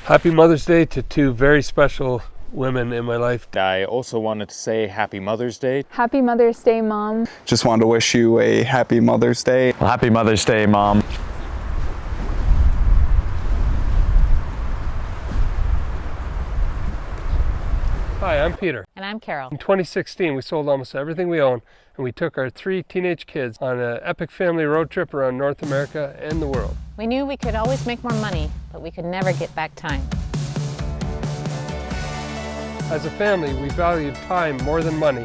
Happy Mother's Day to two very special women in my life. I also wanted to say Happy Mother's Day. Happy Mother's Day, Mom. Just wanted to wish you a happy Mother's Day. Well, happy Mother's Day, Mom. Hi, I'm Peter. And I'm Carol. In 2016, we sold almost everything we own, and we took our 3 teenage kids on an epic family road trip around North America and the world. We knew we could always make more money, but we could never get back time. As a family, we valued time more than money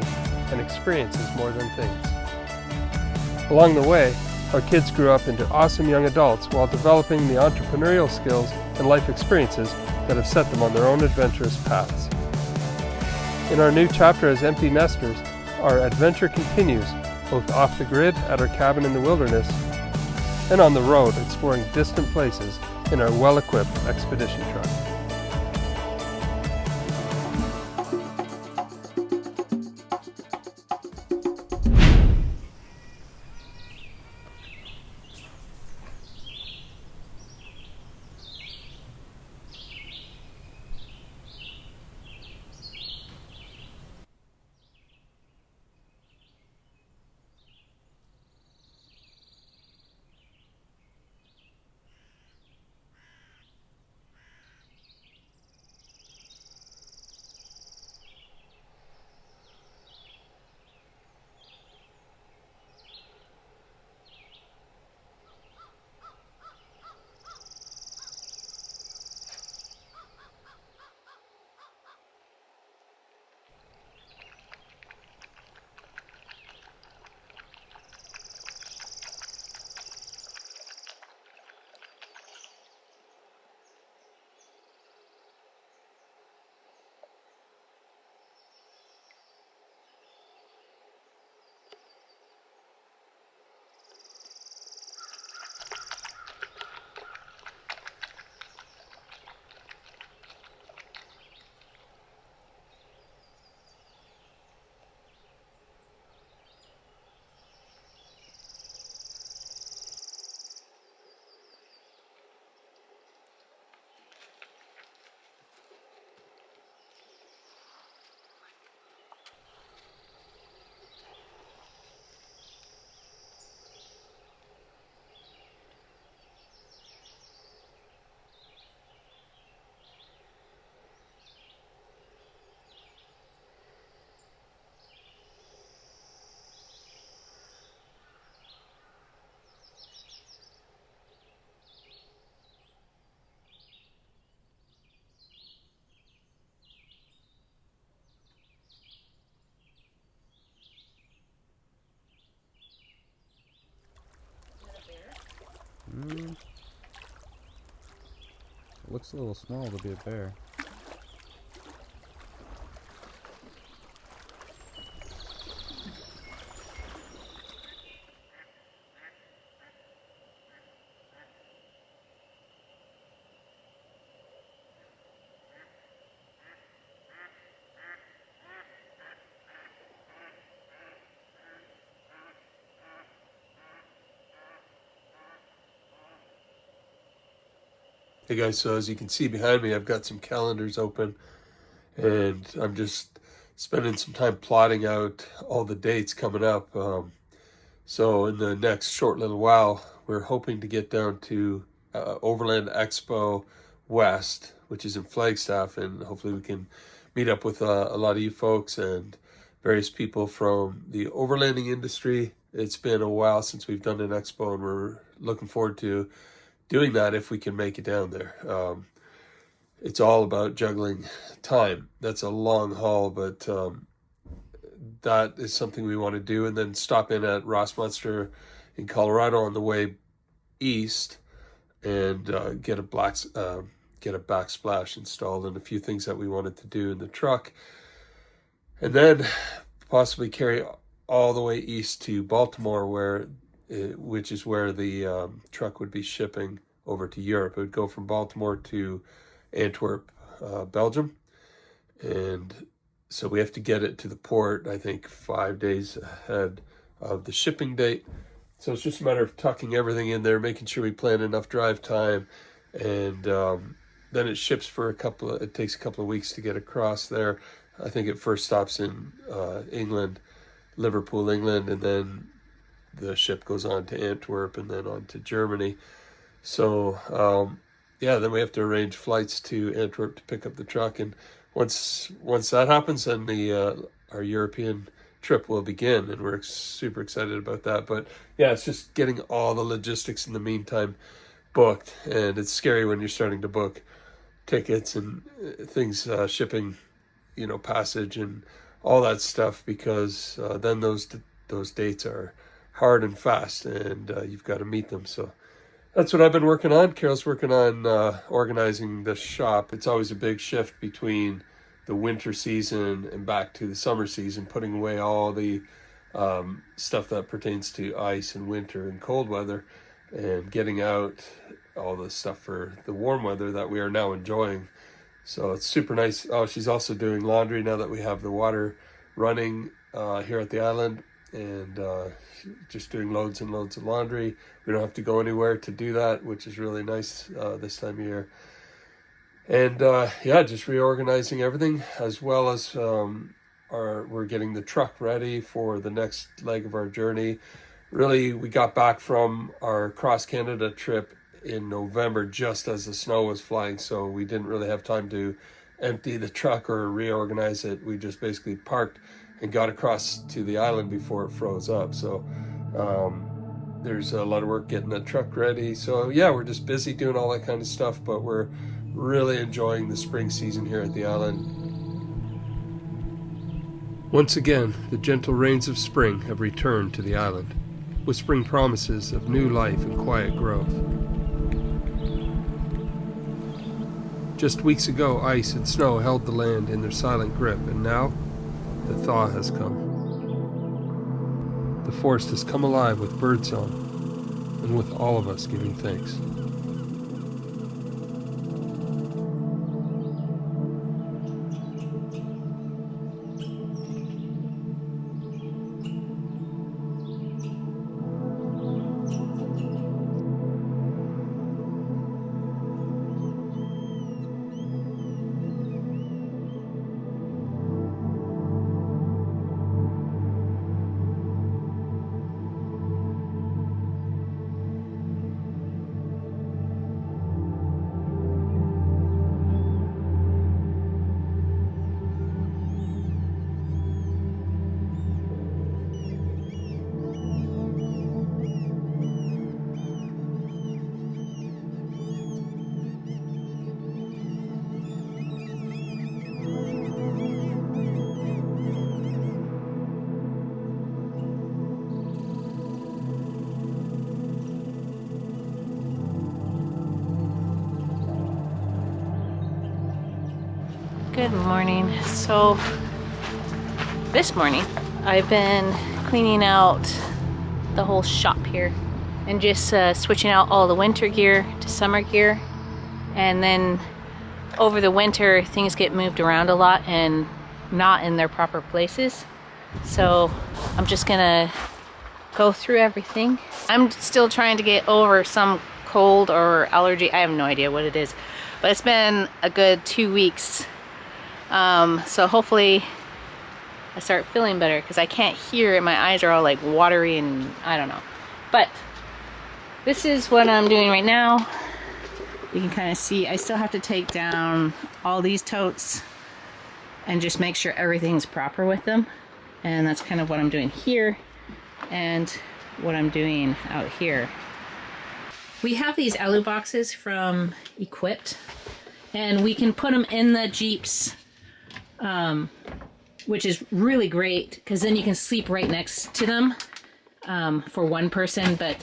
and experiences more than things. Along the way, our kids grew up into awesome young adults while developing the entrepreneurial skills and life experiences that have set them on their own adventurous paths. In our new chapter as empty nesters, our adventure continues, both off the grid at our cabin in the wilderness and on the road exploring distant places in our well-equipped expedition truck. It looks a little small to be a bear. Hey guys, so as you can see behind me, I've got some calendars open and I'm just spending some time plotting out all the dates coming up. So in the next short little while, we're hoping to get down to Overland Expo West, which is in Flagstaff, and hopefully we can meet up with a lot of you folks and various people from the overlanding industry. It's been a while since we've done an expo and we're looking forward to doing that if we can make it down there. It's all about juggling time. That's a long haul, but that is something we want to do. And then stop in at Ross Munster in Colorado on the way east and get a backsplash installed and a few things that we wanted to do in the truck. And then possibly carry all the way east to Baltimore, which is where the truck would be shipping over to Europe. It would go from Baltimore to Antwerp, Belgium. And so we have to get it to the port, I think, 5 days ahead of the shipping date. So it's just a matter of tucking everything in there, making sure we plan enough drive time, and then it ships for it takes a couple of weeks to get across there. I think it first stops in England, Liverpool, England, and then the ship goes on to Antwerp and then on to Germany. So yeah, then we have to arrange flights to Antwerp to pick up the truck, and once that happens, then our European trip will begin, and we're super excited about that. But yeah, it's just getting all the logistics in the meantime booked, and it's scary when you're starting to book tickets and things, shipping, passage and all that stuff, because then those dates are hard and fast, and you've got to meet them. So that's what I've been working on. Carol's working on organizing the shop. It's always a big shift between the winter season and back to the summer season, putting away all the stuff that pertains to ice and winter and cold weather, and getting out all the stuff for the warm weather that we are now enjoying. So it's super nice. Oh, she's also doing laundry now that we have the water running here at the island, and just doing loads and loads of laundry. We don't have to go anywhere to do that, which is really nice this time of year. And yeah, just reorganizing everything, as well as we're getting the truck ready for the next leg of our journey. Really, we got back from our cross Canada trip in November just as the snow was flying, so we didn't really have time to empty the truck or reorganize it. We just basically parked and got across to the island before it froze up. So there's a lot of work getting the truck ready. So yeah, we're just busy doing all that kind of stuff, but we're really enjoying the spring season here at the island. Once again, the gentle rains of spring have returned to the island, with spring promises of new life and quiet growth. Just weeks ago, ice and snow held the land in their silent grip, and now the thaw has come. The forest has come alive with birdsong, and with all of us giving thanks. Good morning. So this morning I've been cleaning out the whole shop here and just switching out all the winter gear to summer gear, and then over the winter things get moved around a lot and not in their proper places. So I'm just gonna go through everything. I'm still trying to get over some cold or allergy. I have no idea what it is, but it's been a good 2 weeks. So hopefully I start feeling better, because I can't hear and my eyes are all like watery and I don't know. But this is what I'm doing right now. You can kind of see I still have to take down all these totes and just make sure everything's proper with them. And that's kind of what I'm doing here and what I'm doing out here. We have these alu boxes from Equipped, and we can put them in the Jeeps, which is really great, because then you can sleep right next to them for one person. But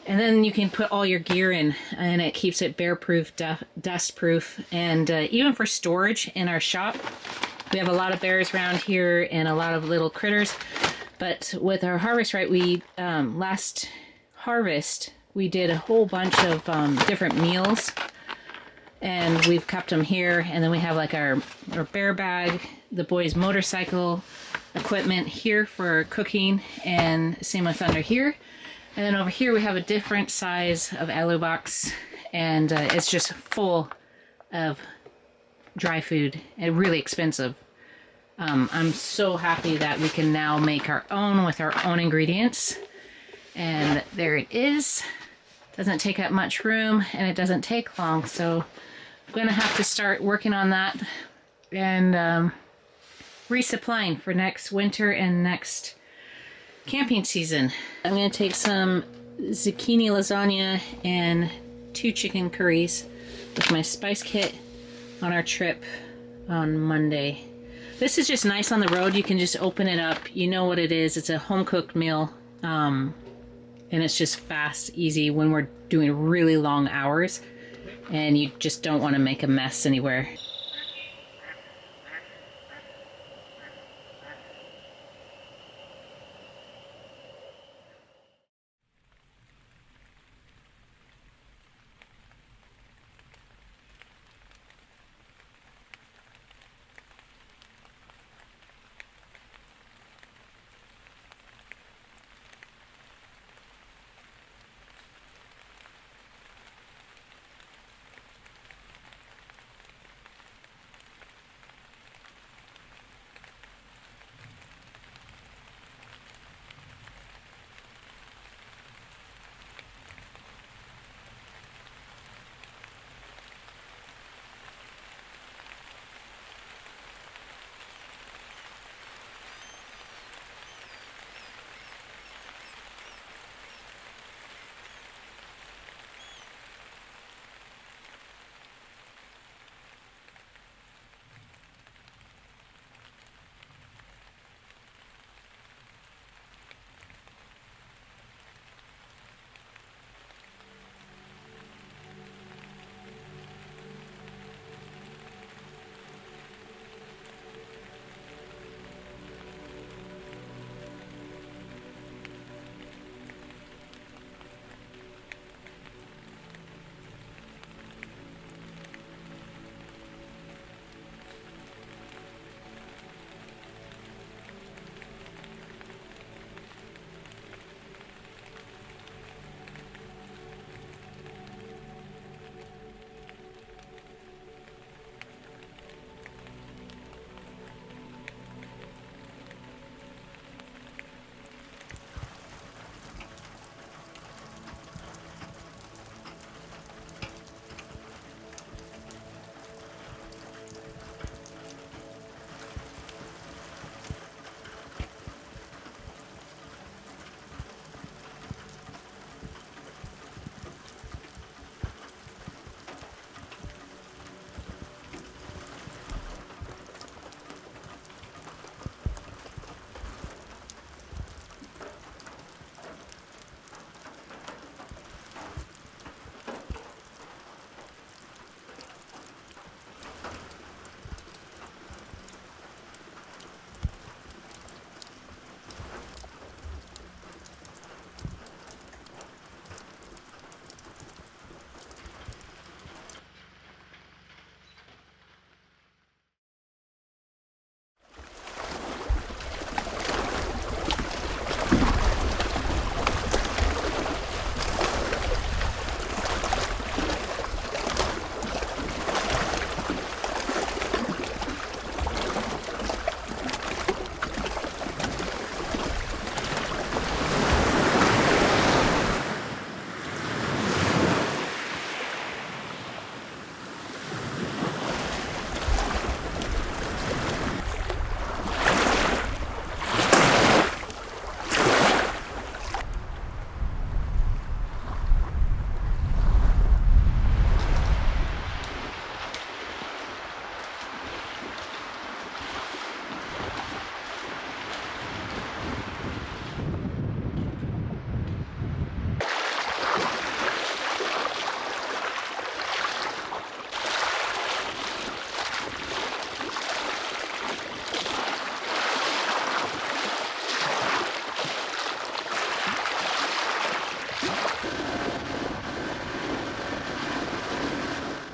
and then you can put all your gear in, and it keeps it bear-proof, dust-proof, and even for storage in our shop. We have a lot of bears around here and a lot of little critters. But with our harvest, right, we last harvest we did a whole bunch of different meals, and we've kept them here. And then we have like our bear bag, the boys' motorcycle equipment here for cooking, and same with under here. And then over here we have a different size of alu box, and it's just full of dry food and really expensive. I'm so happy that we can now make our own with our own ingredients. And there it is. Doesn't take up much room and it doesn't take long. So I'm gonna have to start working on that and resupplying for next winter and next camping season. I'm gonna take some zucchini lasagna and 2 chicken curries with my spice kit on our trip on Monday. This is just nice on the road. You can just open it up. You know what it is. It's a home-cooked meal. And it's just fast, easy when we're doing really long hours and you just don't want to make a mess anywhere.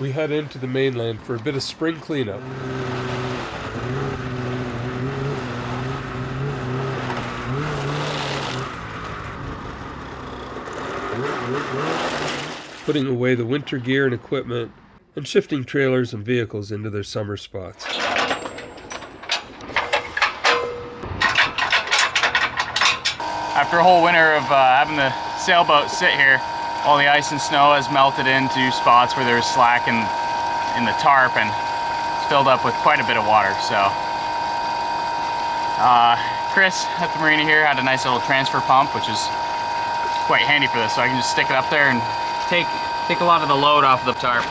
we head into the mainland for a bit of spring cleanup. Putting away the winter gear and equipment and shifting trailers and vehicles into their summer spots. After a whole winter of having the sailboat sit here, all the ice and snow has melted into spots where there was slack in the tarp, and it's filled up with quite a bit of water. So Chris at the marina here had a nice little transfer pump, which is quite handy for this, so I can just stick it up there and take a lot of the load off the tarp.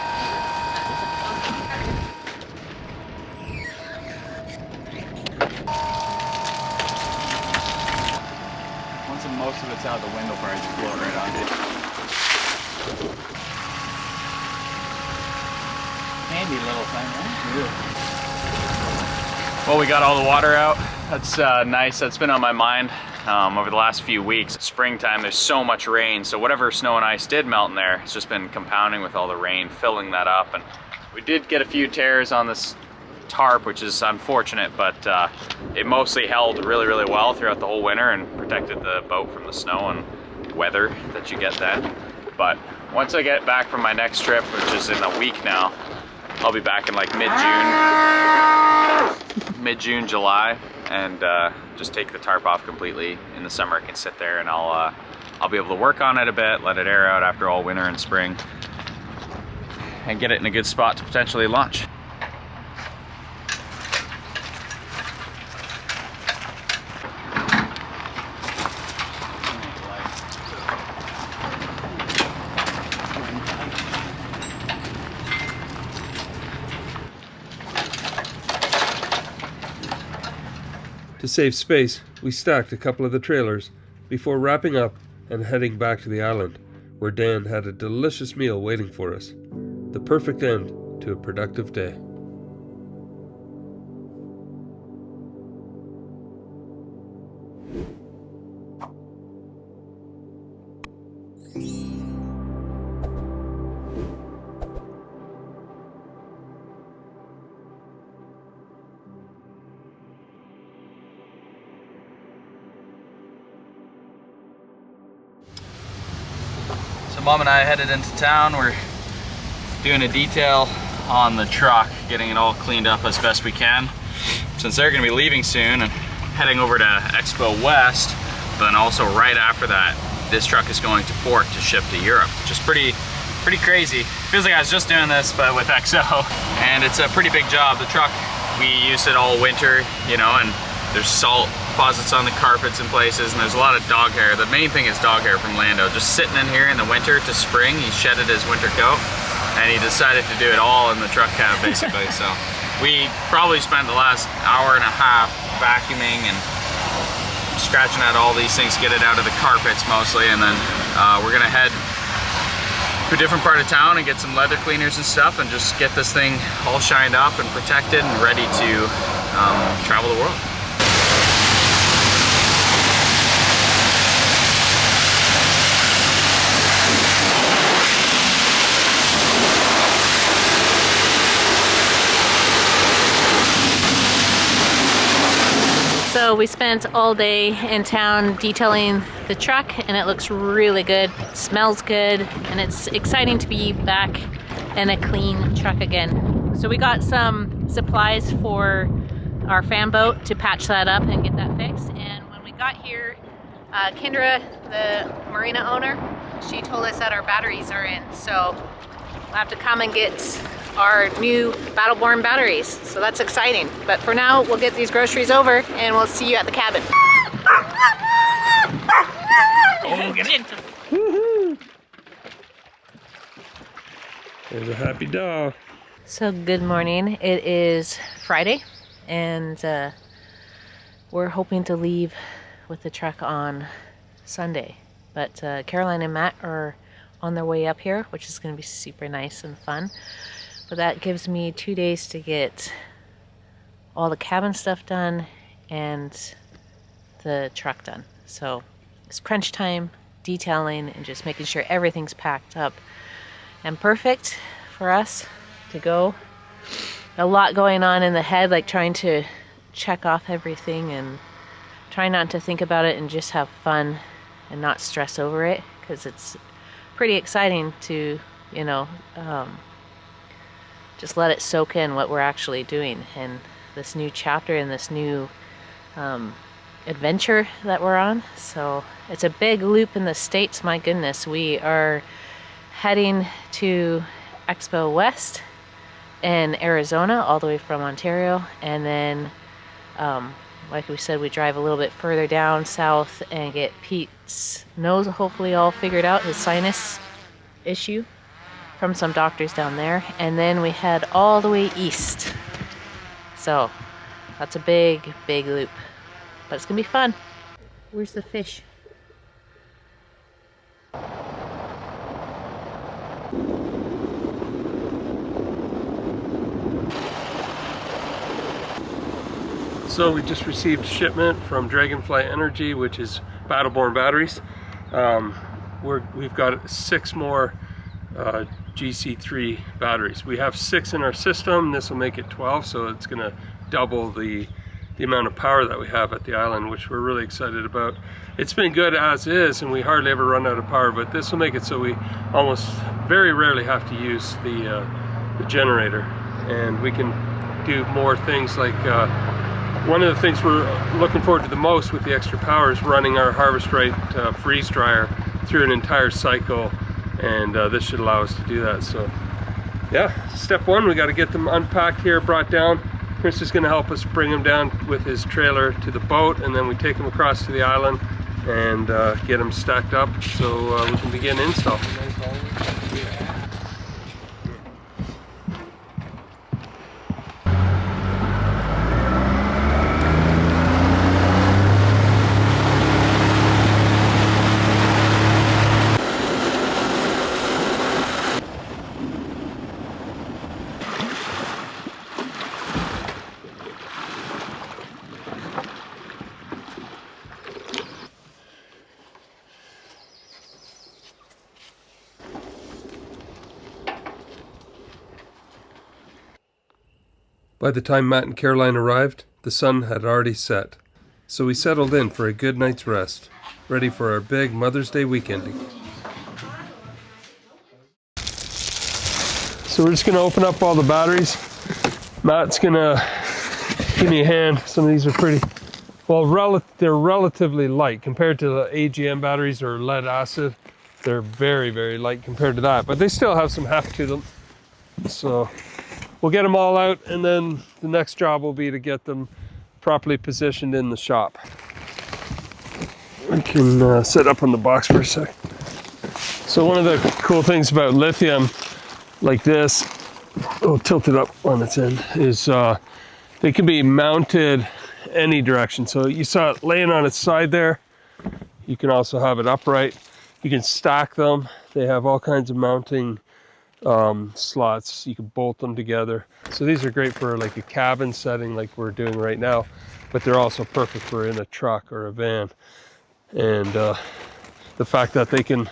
Once most of it's out the window, probably just blow it right onto it. Handy little thing, right? Yeah. Well, we got all the water out. That's nice. That's been on my mind over the last few weeks. Springtime, there's so much rain, so whatever snow and ice did melt in there, it's just been compounding with all the rain, filling that up. And we did get a few tears on this tarp, which is unfortunate, but it mostly held really, really well throughout the whole winter and protected the boat from the snow and weather that you get then. But once I get back from my next trip, which is in a week now, I'll be back in like mid-June, July, and just take the tarp off completely. In the summer it can sit there, and I'll be able to work on it a bit, let it air out after all winter and spring, and get it in a good spot to potentially launch. To save space, we stacked a couple of the trailers before wrapping up and heading back to the island, where Dan had a delicious meal waiting for us. The perfect end to a productive day. Mom and I headed into town. We're doing a detail on the truck, getting it all cleaned up as best we can, since they're going to be leaving soon and heading over to Expo West. But then also right after that, this truck is going to port to ship to Europe, which is pretty crazy. Feels like I was just doing this, but with XO, and it's a pretty big job. The truck, we used it all winter, you know, and there's salt deposits on the carpets in places, and there's a lot of dog hair. The main thing is dog hair from Lando. Just sitting in here in the winter to spring, he shedded his winter coat, and he decided to do it all in the truck cab, basically. So we probably spent the last hour and a half vacuuming and scratching out all these things, get it out of the carpets mostly, and then we're gonna head to a different part of town and get some leather cleaners and stuff, and just get this thing all shined up and protected and ready to travel the world. So we spent all day in town detailing the truck, and it looks really good, it smells good, and it's exciting to be back in a clean truck again. So we got some supplies for our fan boat to patch that up and get that fixed. And when we got here, Kendra, the marina owner, she told us that our batteries are in. So we'll have to come and get our new Battleborn batteries. So that's exciting. But for now, we'll get these groceries over and we'll see you at the cabin. Oh, get in. Woohoo! There's a happy dog. So good morning. It is Friday, and we're hoping to leave with the truck on Sunday. But Caroline and Matt are on their way up here, which is going to be super nice and fun. But that gives me 2 days to get all the cabin stuff done and the truck done. So it's crunch time, detailing, and just making sure everything's packed up and perfect for us to go. A lot going on in the head, like trying to check off everything and try not to think about it and just have fun and not stress over it, because it's pretty exciting to, you know, just let it soak in what we're actually doing and this new chapter and this new adventure that we're on. So it's a big loop in the States. My goodness, we are heading to Expo West in Arizona, all the way from Ontario, and then like we said, we drive a little bit further down south and get Pete's nose hopefully all figured out, his sinus issue, from some doctors down there, and then we head all the way east. So that's a big loop, but it's gonna be fun. Where's the fish? So we just received a shipment from Dragonfly Energy, which is Battleborn batteries. We've got 6 more GC3 batteries. We have 6 in our system. This will make it 12, so it's going to double the amount of power that we have at the island, which we're really excited about. It's been good as is, and we hardly ever run out of power, but this will make it so we almost very rarely have to use the generator, and we can do more things like one of the things we're looking forward to the most with the extra power is running our Harvest Right freeze dryer through an entire cycle, and this should allow us to do that. So yeah, step 1, we got to get them unpacked here, brought down. Chris is going to help us bring them down with his trailer to the boat, and then we take them across to the island and get them stacked up so we can begin install. By the time Matt and Caroline arrived, the sun had already set, so we settled in for a good night's rest, ready for our big Mother's Day weekending. So we're just going to open up all the batteries. Matt's going to give me a hand. Some of these are pretty, well, they're relatively light compared to the AGM batteries or lead acid. They're very light compared to that, but they still have some heft to them. So we'll get them all out, and then the next job will be to get them properly positioned in the shop. We can set up on the box for a sec. So one of the cool things about lithium like this, I'll tilt it up on its end, is they can be mounted any direction. So you saw it laying on its side there. You can also have it upright. You can stack them. They have all kinds of mounting slots. You can bolt them together. So these are great for like a cabin setting like we're doing right now, but they're also perfect for in a truck or a van. And the fact that they can,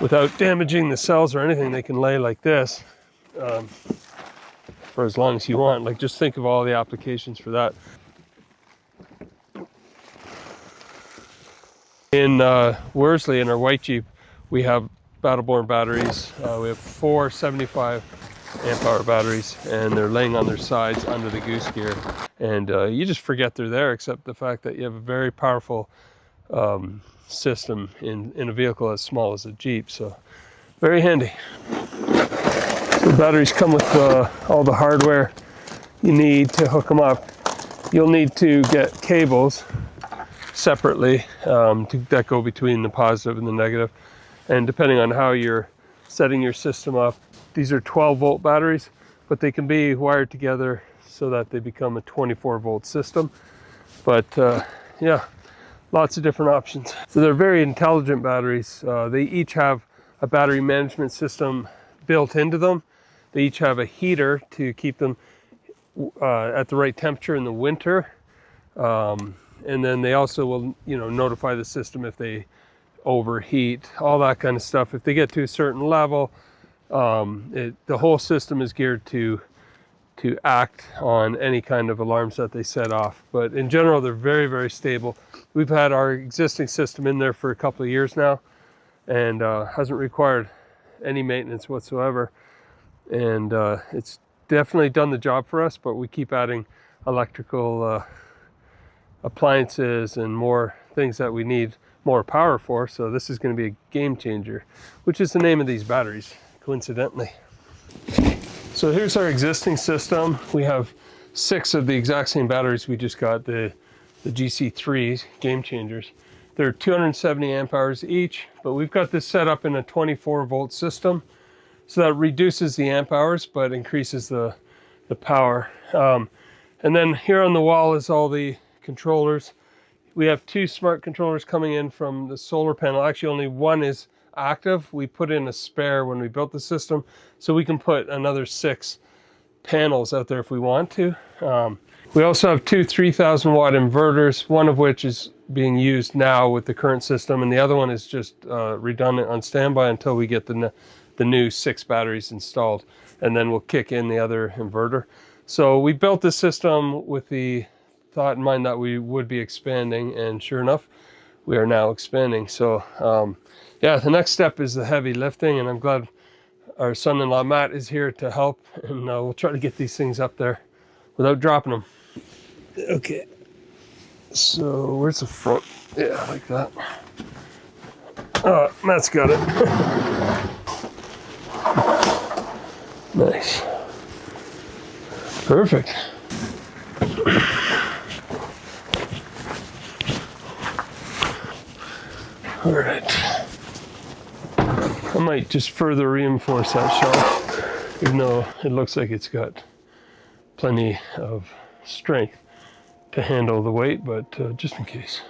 without damaging the cells or anything, they can lay like this for as long as you want. Like, just think of all the applications for that. In Worsley, in our white Jeep, we have Battleborn batteries. We have 4 75 amp hour batteries, and they're laying on their sides under the goose gear. And you just forget they're there, except the fact that you have a very powerful system in a vehicle as small as a Jeep. So very handy. So the batteries come with all the hardware you need to hook them up. You'll need to get cables separately that go between the positive and the negative. And depending on how you're setting your system up, these are 12-volt batteries, but they can be wired together so that they become a 24-volt system. But yeah, lots of different options. So they're very intelligent batteries. They each have a battery management system built into them. They each have a heater to keep them at the right temperature in the winter. And then they also will, notify the system if they overheat, all that kind of stuff. If they get to a certain level, the whole system is geared to act on any kind of alarms that they set off. But in general, they're very, very stable. We've had our existing system in there for a couple of years now, and hasn't required any maintenance whatsoever. And it's definitely done the job for us, but we keep adding electrical appliances and more things that we need more power for. So this is going to be a game changer, which is the name of these batteries, coincidentally. So here's our existing system. We have 6 of the exact same batteries we just got, the GC3 game changers. They're 270 amp hours each, but we've got this set up in a 24 volt system. So that reduces the amp hours, but increases the power. And then here on the wall is all the controllers. We have 2 smart controllers coming in from the solar panel. Actually, only one is active. We put in a spare when we built the system, so we can put another 6 panels out there if we want to. We also have 2 3,000 watt inverters, one of which is being used now with the current system, and the other one is just redundant on standby until we get the new 6 batteries installed, and then we'll kick in the other inverter. So we built this system with the thought in mind that we would be expanding, and sure enough, we are now expanding. So yeah, the next step is the heavy lifting, and I'm glad our son-in-law Matt is here to help, and we'll try to get these things up there without dropping them. Okay, so where's the front? Yeah, like that. Matt's got it. Nice. Perfect. All right. I might just further reinforce that shelf, even though it looks like it's got plenty of strength to handle the weight, but just in case.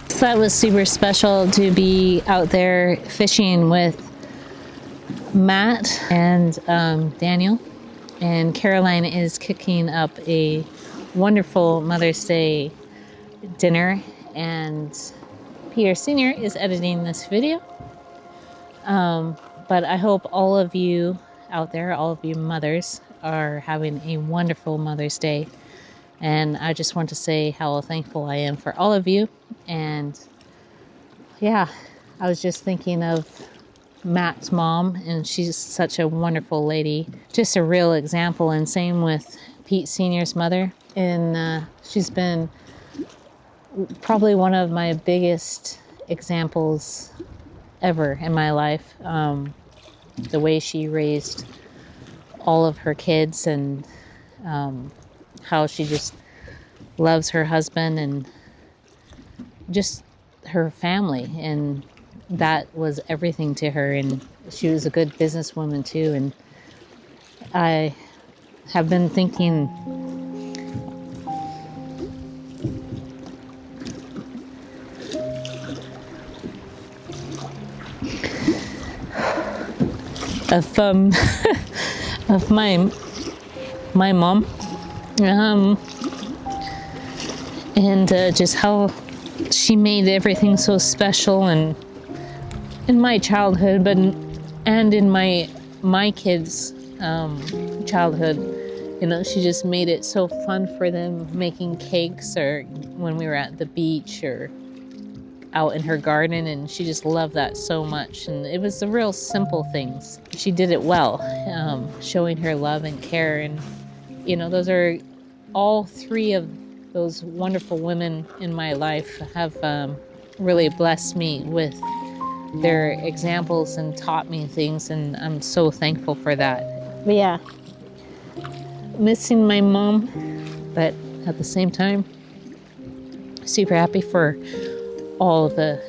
So that was super special to be out there fishing with Matt and Daniel. And Caroline is cooking up a wonderful Mother's Day dinner, and Peter Sr. is editing this video. But I hope all of you out there, all of you mothers, are having a wonderful Mother's Day. And I just want to say how thankful I am for all of you. And yeah, I was just thinking of Matt's mom, and she's such a wonderful lady. Just a real example, and same with Pete Sr.'s mother. And she's been probably one of my biggest examples ever in my life. The way she raised all of her kids, and how she just loves her husband and just her family, and that was everything to her. And she was a good businesswoman too. And I have been thinking of my mom, and just how she made everything so special, and in my childhood, but and in my kids' childhood, you know, she just made it so fun for them, making cakes, or when we were at the beach or out in her garden, and she just loved that so much. And it was the real simple things. She did it well, showing her love and care. And you know, those are all three of those wonderful women in my life have really blessed me with their examples and taught me things, and I'm so thankful for that. But yeah, missing my mom, but at the same time, super happy for all of the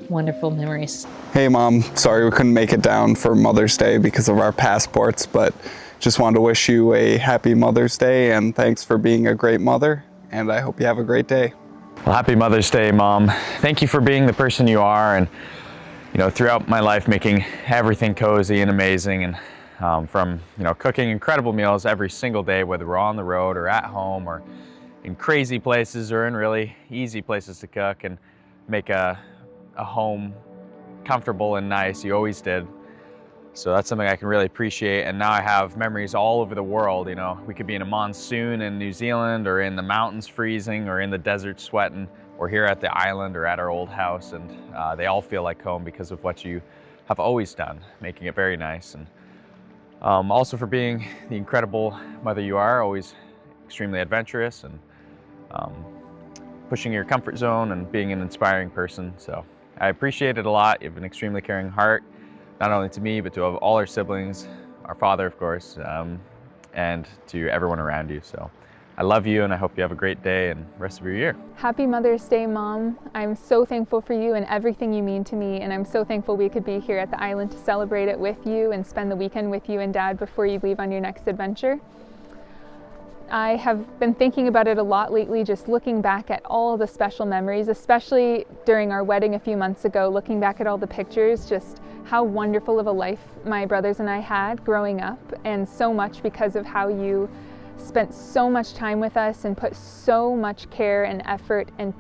wonderful memories. Hey Mom, sorry we couldn't make it down for Mother's Day because of our passports, but just wanted to wish you a happy Mother's Day and thanks for being a great mother, and I hope you have a great day. Well, happy Mother's Day, Mom. Thank you for being the person you are, and throughout my life making everything cozy and amazing, and from cooking incredible meals every single day, whether we're on the road or at home or in crazy places or in really easy places to cook and make a home comfortable and nice. You always did. So that's something I can really appreciate, and now I have memories all over the world. We could be in a monsoon in New Zealand, or in the mountains freezing, or in the desert sweating, or here at the island or at our old house, and they all feel like home because of what you have always done, making it very nice. And also for being the incredible mother you are, always extremely adventurous and pushing your comfort zone and being an inspiring person. So I appreciate it a lot. You have an extremely caring heart, not only to me, but to all our siblings, our father, of course, and to everyone around you. So I love you, and I hope you have a great day and rest of your year. Happy Mother's Day, Mom. I'm so thankful for you and everything you mean to me, and I'm so thankful we could be here at the island to celebrate it with you and spend the weekend with you and Dad before you leave on your next adventure. I have been thinking about it a lot lately, just looking back at all the special memories, especially during our wedding a few months ago, looking back at all the pictures, just how wonderful of a life my brothers and I had growing up, and so much because of how you spent so much time with us and put so much care and effort and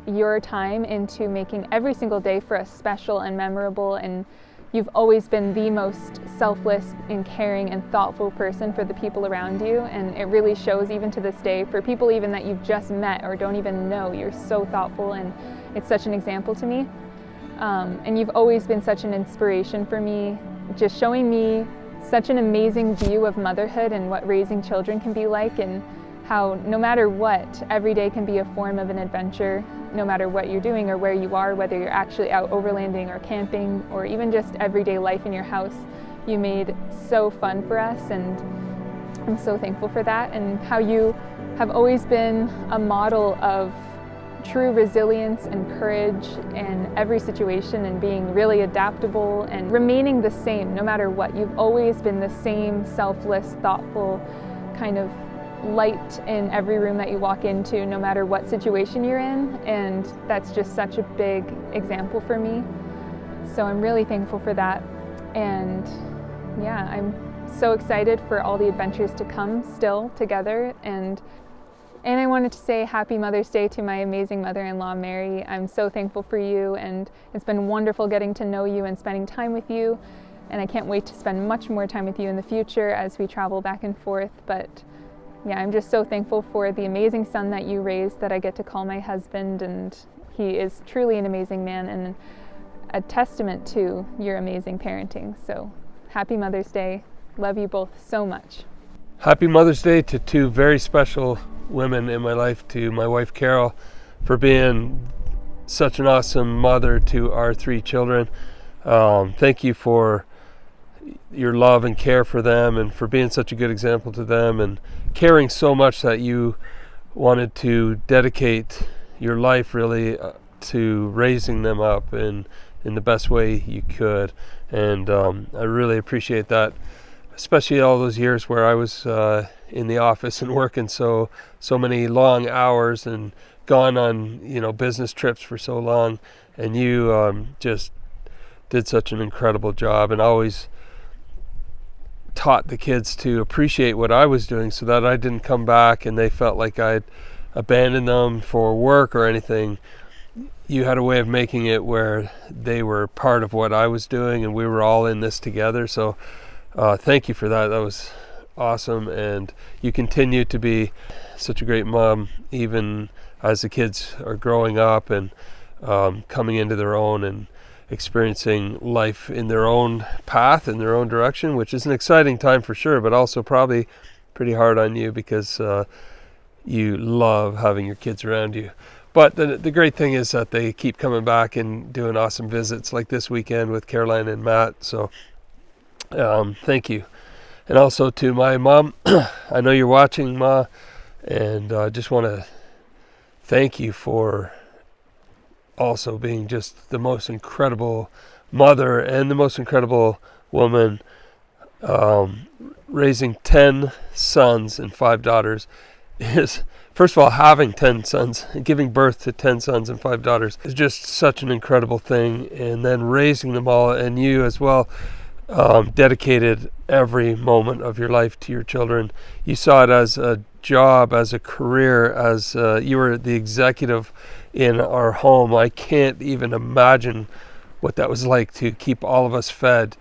your time into making every single day for us special and memorable. And you've always been the most selfless and caring and thoughtful person for the people around you, and it really shows even to this day for people even that you've just met or don't even know. You're so thoughtful, and it's such an example to me. And you've always been such an inspiration for me, just showing me such an amazing view of motherhood and what raising children can be like, and how no matter what, every day can be a form of an adventure, no matter what you're doing or where you are, whether you're actually out overlanding or camping or even just everyday life in your house. You made so fun for us, and I'm so thankful for that, and how you have always been a model of true resilience and courage in every situation, and being really adaptable and remaining the same no matter what. You've always been the same selfless, thoughtful kind of light in every room that you walk into, no matter what situation you're in, and that's just such a big example for me. So I'm really thankful for that, and yeah, I'm so excited for all the adventures to come still together. And I wanted to say happy Mother's Day to my amazing mother-in-law, Mary. I'm so thankful for you, and it's been wonderful getting to know you and spending time with you, and I can't wait to spend much more time with you in the future as we travel back and forth. But yeah, I'm just so thankful for the amazing son that you raised, that I get to call my husband, and he is truly an amazing man and a testament to your amazing parenting. So happy Mother's Day. Love you both so much. Happy Mother's Day to two very special women in my life, to my wife Carol for being such an awesome mother to our three children. Thank you for your love and care for them, and for being such a good example to them, and caring so much that you wanted to dedicate your life really to raising them up in the best way you could. And I really appreciate that, especially all those years where I was in the office and working so many long hours and gone on business trips for so long, and you just did such an incredible job, and always taught the kids to appreciate what I was doing, so that I didn't come back and they felt like I'd abandoned them for work or anything. You had a way of making it where they were part of what I was doing, and we were all in this together. So thank you for that. That was awesome, and you continue to be such a great mom even as the kids are growing up and coming into their own and experiencing life in their own path, in their own direction, which is an exciting time for sure, but also probably pretty hard on you because you love having your kids around you. But the great thing is that they keep coming back and doing awesome visits like this weekend with Caroline and Matt. So thank you. And also to my mom, I know you're watching, Ma, and I just want to thank you for also being just the most incredible mother and the most incredible woman, raising 10 sons and 5 daughters is, first of all, having 10 sons, giving birth to 10 sons and 5 daughters is just such an incredible thing. And then raising them all, and you as well, dedicated every moment of your life to your children. You saw it as a job, as a career, as you were the executive in our home. I can't even imagine what that was like, to keep all of us fed,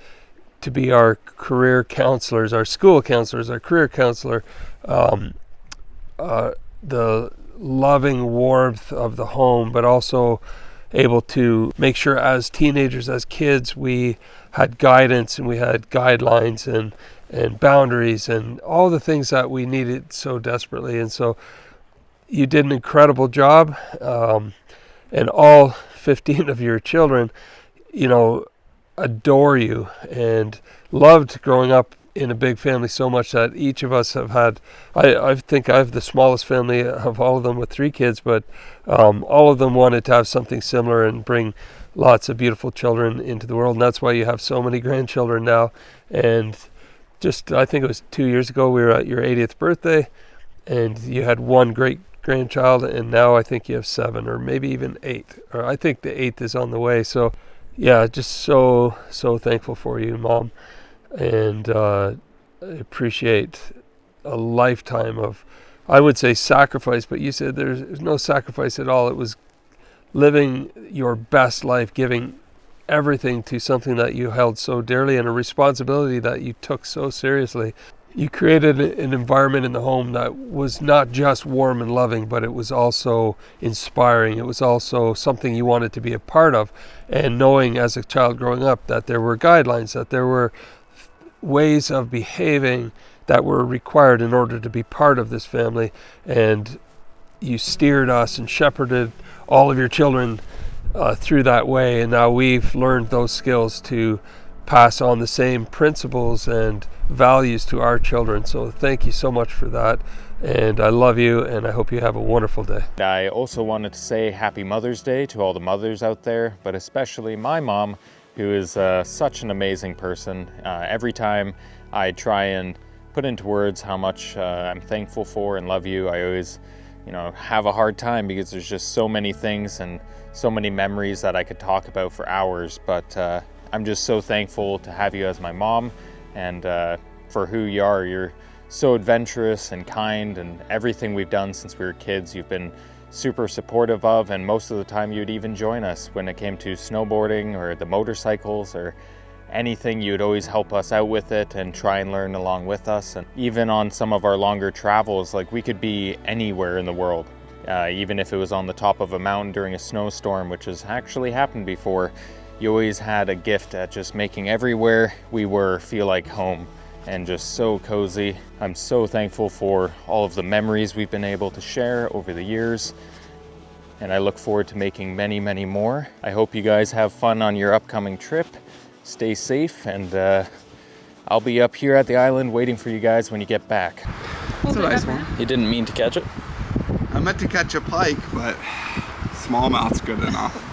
to be our career counselors, our school counselors, our career counselor, the loving warmth of the home, but also able to make sure as teenagers, as kids, we had guidance and we had guidelines and boundaries and all the things that we needed so desperately. And so you did an incredible job, and all 15 of your children, adore you and loved growing up in a big family so much that each of us have had, I think I have the smallest family of all of them with 3 kids, but all of them wanted to have something similar and bring lots of beautiful children into the world. And that's why you have so many grandchildren now. And just, I think it was 2 years ago, we were at your 80th birthday and you had 1 great grandchild, and now I think you have 7 or maybe even 8, or I think the 8th is on the way. So yeah, just so thankful for you, Mom. And I appreciate a lifetime of, I would say, sacrifice, but you said there's no sacrifice at all. It was living your best life, giving everything to something that you held so dearly and a responsibility that you took so seriously. You created an environment in the home that was not just warm and loving, but it was also inspiring. It was also something you wanted to be a part of. And knowing as a child growing up that there were guidelines, that there were ways of behaving that were required in order to be part of this family. And you steered us and shepherded all of your children through that way. And now we've learned those skills to pass on the same principles and values to our children. So thank you so much for that. And I love you, and I hope you have a wonderful day. I also wanted to say Happy Mother's Day to all the mothers out there, but especially my mom, who is such an amazing person. Every time I try and put into words how much I'm thankful for and love you, I always, have a hard time because there's just so many things and so many memories that I could talk about for hours. But I'm just so thankful to have you as my mom, and for who you are. You're so adventurous and kind, and everything we've done since we were kids, you've been super supportive of, and most of the time you'd even join us when it came to snowboarding or the motorcycles or anything. You'd always help us out with it and try and learn along with us. And even on some of our longer travels, like we could be anywhere in the world, even if it was on the top of a mountain during a snowstorm, which has actually happened before. You always had a gift at just making everywhere we were feel like home, and just so cozy. I'm so thankful for all of the memories we've been able to share over the years, and I look forward to making many, many more. I hope you guys have fun on your upcoming trip. Stay safe, and I'll be up here at the island waiting for you guys when you get back. It's a nice one. You didn't mean to catch it? I meant to catch a pike, but smallmouth's good enough.